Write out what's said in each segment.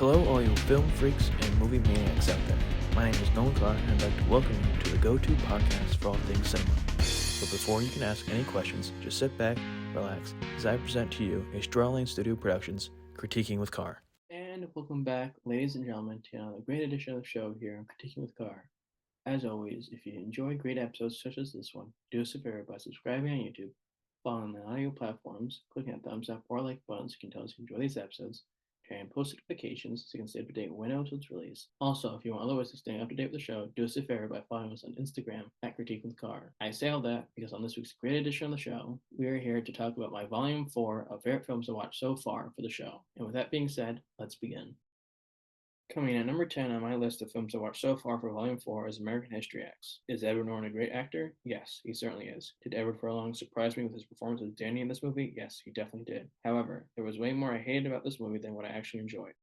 Hello, all you film freaks and movie maniacs out there. My name is Nolan Carr, and I'd like to welcome you to the go-to podcast for all things cinema. But before you can ask any questions, just sit back, relax, as I present to you a Strawlane Studio Productions Critiquing with Carr. And welcome back, ladies and gentlemen, to another great edition of the show here on Critiquing with Carr. As always, if you enjoy great episodes such as this one, do us a favor by subscribing on YouTube, following the audio platforms, clicking that thumbs up or like button so you can tell us you enjoy these episodes, and post notifications so you can stay up to date when episodes release. Also, if you want other ways to stay up to date with the show, do us a favor by following us on Instagram at Critique with Carr. I say all that because on this week's great edition of the show, we are here to talk about my Volume 4 of favorite films to watch so far for the show. And with that being said, let's begin. Coming in at number 10 on my list of films I watched so far for Volume 4 is American History X. Is Edward Norton a great actor? Yes, he certainly is. Did Edward Furlong surprise me with his performance as Danny in this movie? Yes, he definitely did. However, there was way more I hated about this movie than what I actually enjoyed.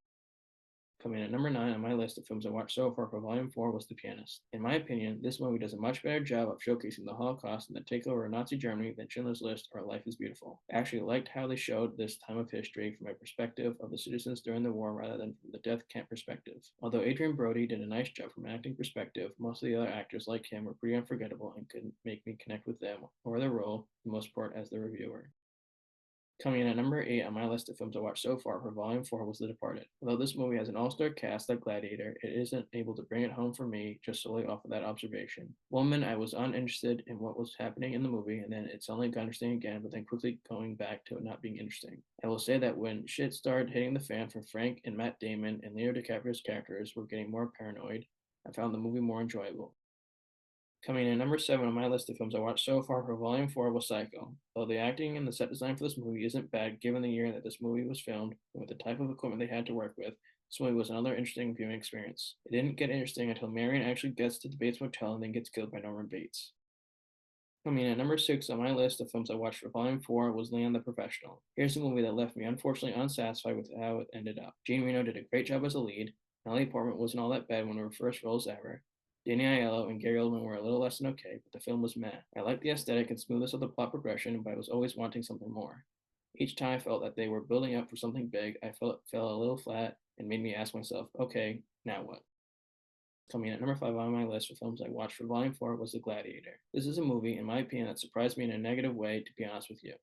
Coming in at number 9 on my list of films I watched so far for Volume 4 was The Pianist. In my opinion, this movie does a much better job of showcasing the Holocaust and the takeover of Nazi Germany than Schindler's List or Life is Beautiful. I actually liked how they showed this time of history from a perspective of the citizens during the war rather than from the death camp perspective. Although Adrian Brody did a nice job from an acting perspective, most of the other actors like him were pretty unforgettable and couldn't make me connect with them or their role, for the most part, as the reviewer. Coming in at number 8 on my list of films I watched so far for Volume 4 was The Departed. Although this movie has an all-star cast like Gladiator, it isn't able to bring it home for me just solely off of that observation. Woman, I was uninterested in what was happening in the movie, and then it suddenly got interesting again, but then quickly going back to it not being interesting. I will say that when shit started hitting the fan for Frank and Matt Damon and Leo DiCaprio's characters were getting more paranoid, I found the movie more enjoyable. Coming in at number 7 on my list of films I watched so far for Volume 4 was Psycho. Though the acting and the set design for this movie isn't bad given the year that this movie was filmed and with the type of equipment they had to work with, this movie was another interesting viewing experience. It didn't get interesting until Marion actually gets to the Bates Motel and then gets killed by Norman Bates. Coming in at number 6 on my list of films I watched for Volume 4 was Leon the Professional. Here's a movie that left me unfortunately unsatisfied with how it ended up. Jean Reno did a great job as a lead, Natalie Portman wasn't all that bad when her first roles ever, Danny Aiello and Gary Oldman were a little less than okay, but the film was meh. I liked the aesthetic and smoothness of the plot progression, but I was always wanting something more. Each time I felt that they were building up for something big, I felt it fell a little flat and made me ask myself, okay, now what? Coming in at number 5 on my list for films I watched for Volume 4 was The Gladiator. This is a movie, in my opinion, that surprised me in a negative way, to be honest with you.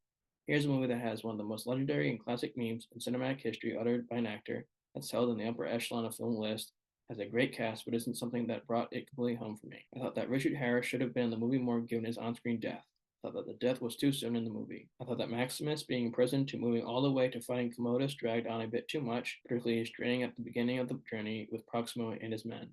Here's a movie that has one of the most legendary and classic memes in cinematic history uttered by an actor that's held in the upper echelon of film list, has a great cast, but isn't something that brought it completely home for me. I thought that Richard Harris should have been in the movie more given his on-screen death. I thought that the death was too soon in the movie. I thought that Maximus being imprisoned to moving all the way to fighting Commodus dragged on a bit too much, particularly his training at the beginning of the journey with Proximo and his men.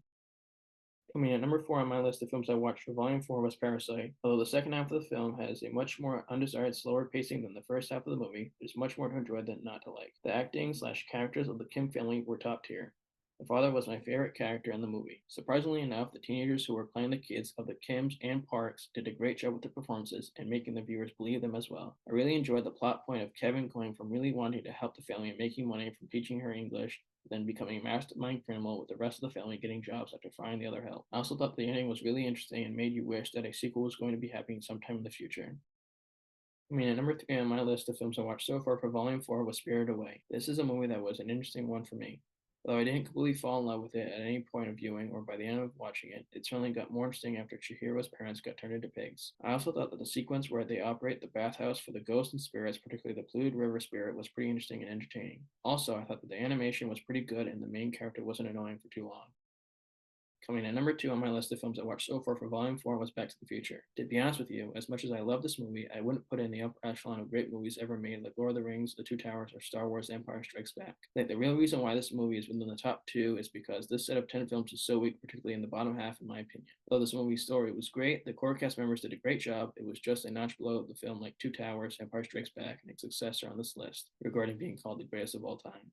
Coming in at number 4 on my list of films I watched for Volume 4 was Parasite. Although the second half of the film has a much more undesired, slower pacing than the first half of the movie, there's much more to enjoy than not to like. The acting/characters of the Kim family were top tier. The father was my favorite character in the movie. Surprisingly enough, the teenagers who were playing the kids of the Kims and Parks did a great job with their performances and making the viewers believe them as well. I really enjoyed the plot point of Kevin going from really wanting to help the family and making money from teaching her English, then becoming a mastermind criminal with the rest of the family getting jobs after finding the other help. I also thought the ending was really interesting and made you wish that a sequel was going to be happening sometime in the future. At number 3 on my list of films I watched so far for Volume 4 was Spirited Away. This is a movie that was an interesting one for me. Though I didn't completely fall in love with it at any point of viewing or by the end of watching it, it certainly got more interesting after Chihiro's parents got turned into pigs. I also thought that the sequence where they operate the bathhouse for the ghosts and spirits, particularly the polluted river spirit, was pretty interesting and entertaining. Also, I thought that the animation was pretty good and the main character wasn't annoying for too long. Coming in at number 2 on my list of films I watched so far for Volume 4 was Back to the Future. To be honest with you, as much as I love this movie, I wouldn't put it in the upper echelon of great movies ever made like Lord of the Rings, The Two Towers, or Star Wars Empire Strikes Back. I think the real reason why this movie is within the top 2 is because this set of 10 films is so weak, particularly in the bottom half in my opinion. Though this movie's story was great, the core cast members did a great job, it was just a notch below the film like Two Towers, Empire Strikes Back, and its successor on this list, regarding being called the greatest of all time.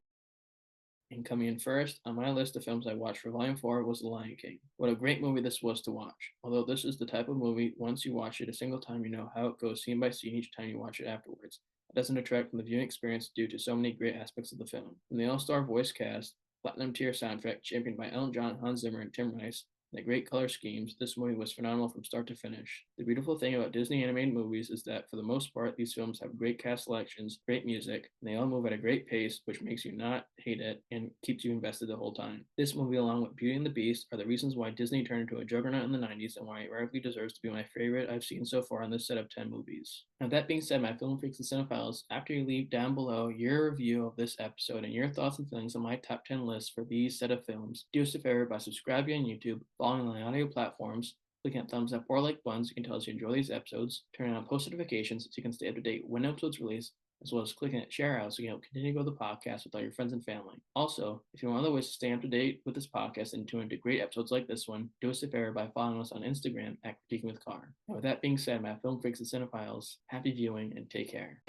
And coming in first on my list of films I watched for Volume 4 was The Lion King. What a great movie this was to watch. Although this is the type of movie, once you watch it a single time, you know how it goes scene by scene each time you watch it afterwards. It doesn't detract from the viewing experience due to so many great aspects of the film. From the all-star voice cast, platinum tier soundtrack championed by Elton John, Hans Zimmer, and Tim Rice, and the great color schemes, this movie was phenomenal from start to finish. The beautiful thing about Disney animated movies is that, for the most part, these films have great cast selections, great music, and they all move at a great pace, which makes you not hate it and keeps you invested the whole time. This movie, along with Beauty and the Beast, are the reasons why Disney turned into a juggernaut in the 90s and why it rightfully deserves to be my favorite I've seen so far on this set of 10 movies. Now, that being said, my film freaks and cinephiles, after you leave down below your review of this episode and your thoughts and feelings on my top 10 list for these set of films, do us a favor by subscribing on YouTube, following on the audio platforms, clicking on thumbs up or like buttons. You can tell us you enjoy these episodes, turning on post notifications so you can stay up to date when episodes release, as well as clicking at share out so you can continue to grow the podcast with all your friends and family. Also, if you want other ways to stay up to date with this podcast and tune into great episodes like this one, do us a favor by following us on Instagram at Critiquing with Carr. Now, with that being said, my film freaks and cinephiles, happy viewing and take care.